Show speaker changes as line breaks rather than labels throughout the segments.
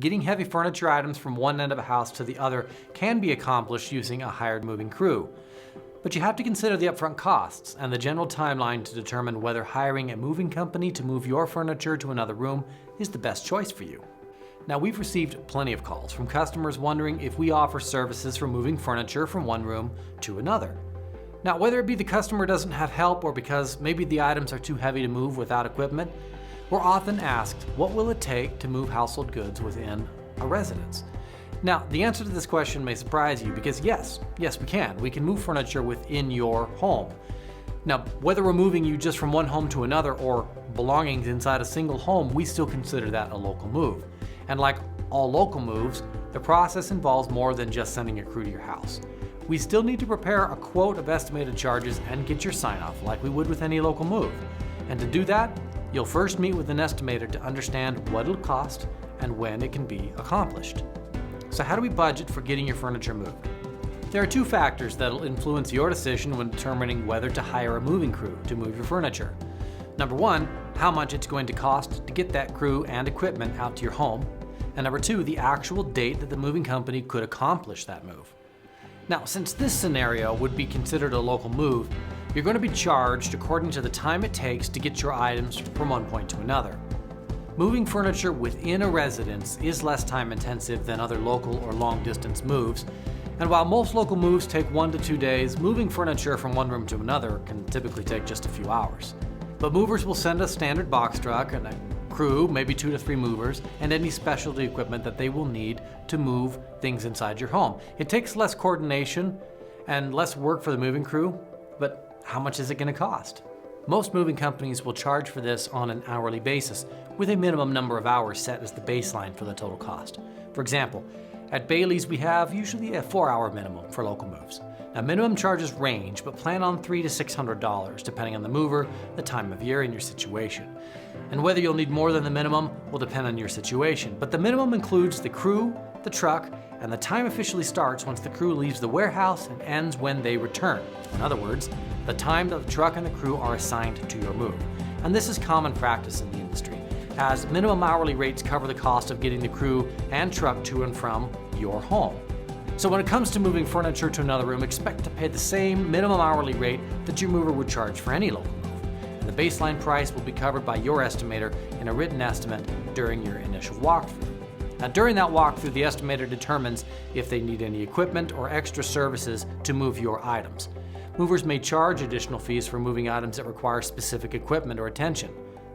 Getting heavy furniture items from one end of a house to the other can be accomplished using a hired moving crew. But you have to consider the upfront costs and the general timeline to determine whether hiring a moving company to move your furniture to another room is the best choice for you. Now, we've received plenty of calls from customers wondering if we offer services for moving furniture from one room to another. Now, whether it be the customer doesn't have help or because maybe the items are too heavy to move without equipment, we're often asked, what will it take to move household goods within a residence? Now, the answer to this question may surprise you because yes, we can. We can move furniture within your home. Now, whether we're moving you just from one home to another or belongings inside a single home, we still consider that a local move. And like all local moves, the process involves more than just sending a crew to your house. We still need to prepare a quote of estimated charges and get your sign-off like we would with any local move. And to do that, you'll first meet with an estimator to understand what it'll cost and when it can be accomplished. So how do we budget for getting your furniture moved? There are two factors that'll influence your decision when determining whether to hire a moving crew to move your furniture. Number one, how much it's going to cost to get that crew and equipment out to your home. And number two, the actual date that the moving company could accomplish that move. Now, since this scenario would be considered a local move, you're going to be charged according to the time it takes to get your items from one point to another. Moving furniture within a residence is less time intensive than other local or long distance moves, and while most local moves take 1 to 2 days, moving furniture from one room to another can typically take just a few hours. But movers will send a standard box truck and a crew, maybe 2 to 3 movers, and any specialty equipment that they will need to move things inside your home. It takes less coordination and less work for the moving crew, but how much is it going to cost? Most moving companies will charge for this on an hourly basis, with a minimum number of hours set as the baseline for the total cost. For example, at Bailey's we have usually a 4-hour minimum for local moves. Now, minimum charges range, but plan on $300 to $600 depending on the mover, the time of year, and your situation. And whether you'll need more than the minimum will depend on your situation, but the minimum includes the crew, the truck, and the time officially starts once the crew leaves the warehouse and ends when they return. In other words, the time that the truck and the crew are assigned to your move. And this is common practice in the industry, as minimum hourly rates cover the cost of getting the crew and truck to and from your home. So when it comes to moving furniture to another room, expect to pay the same minimum hourly rate that your mover would charge for any local move. And the baseline price will be covered by your estimator in a written estimate during your initial walkthrough. Now, during that walkthrough, the estimator determines if they need any equipment or extra services to move your items. Movers may charge additional fees for moving items that require specific equipment or attention.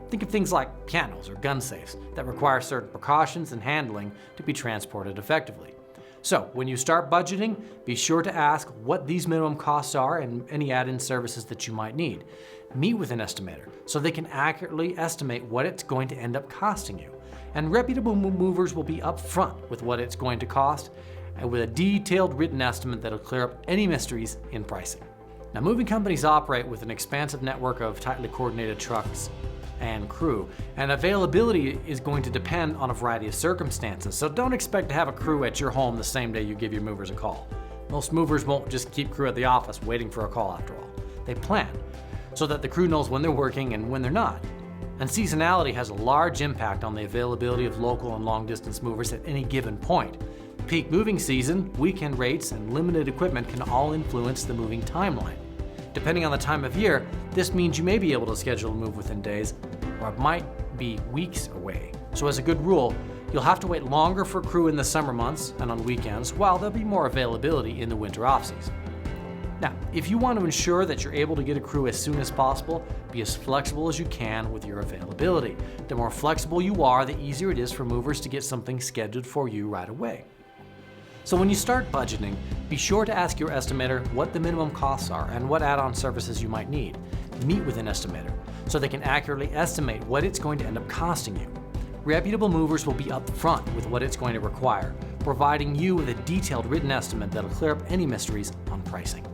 Think of things like pianos or gun safes that require certain precautions and handling to be transported effectively. So, when you start budgeting, be sure to ask what these minimum costs are and any add-in services that you might need. Meet with an estimator so they can accurately estimate what it's going to end up costing you. And reputable movers will be upfront with what it's going to cost and with a detailed written estimate that'll clear up any mysteries in pricing. Now, moving companies operate with an expansive network of tightly coordinated trucks and crew, and availability is going to depend on a variety of circumstances, so don't expect to have a crew at your home the same day you give your movers a call. Most movers won't just keep crew at the office waiting for a call after all. They plan so that the crew knows when they're working and when they're not. And seasonality has a large impact on the availability of local and long distance movers at any given point. Peak moving season, weekend rates, and limited equipment can all influence the moving timeline. Depending on the time of year, this means you may be able to schedule a move within days, or it might be weeks away. So as a good rule, you'll have to wait longer for crew in the summer months and on weekends, while there'll be more availability in the winter off-season. Now, if you want to ensure that you're able to get a crew as soon as possible, be as flexible as you can with your availability. The more flexible you are, the easier it is for movers to get something scheduled for you right away. So when you start budgeting, be sure to ask your estimator what the minimum costs are and what add-on services you might need. Meet with an estimator so they can accurately estimate what it's going to end up costing you. Reputable movers will be upfront with what it's going to require, providing you with a detailed written estimate that'll clear up any mysteries on pricing.